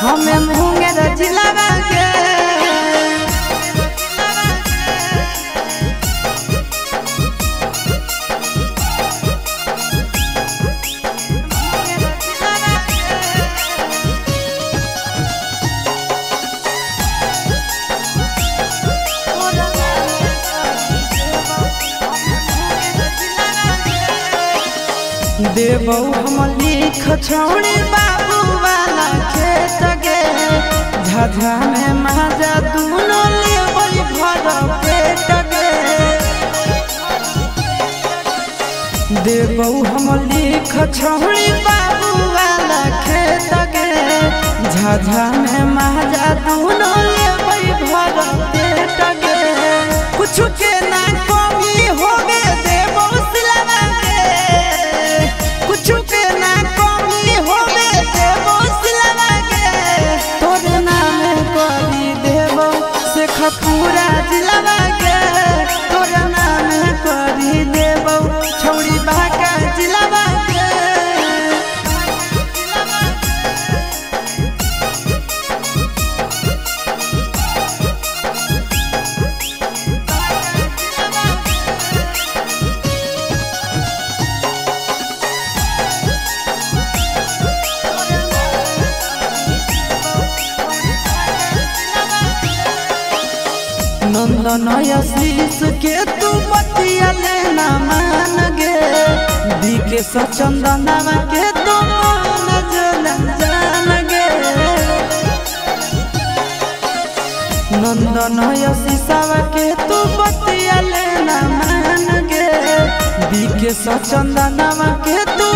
हमें मुंगेर जिला के देवौ हम लिख छोड़ी बाबू वाला खेत गे झाझा में माजा दूनो लेवई भर पेट गे देवौ हम लिख छोड़ी बाबू वाला खेत गे झाझा में माजा दूनो लेवई भर पेट गे कुछ के ना कमी होवे देवौ सिलवा कुछ के ना कमी होवे देवो सिलवा के तोर नाम करी देवो से खपूरा जिलवा के तोर नाम करी देवो छौड़ी बाका जिलवा के नंदन आशीष के तू बतिया लेना मान गे बीके सचंदनवा के तू मन जान गे नंदन आशीषवा के तू बतिया लेना मान गे बीके सचंदनवा के तू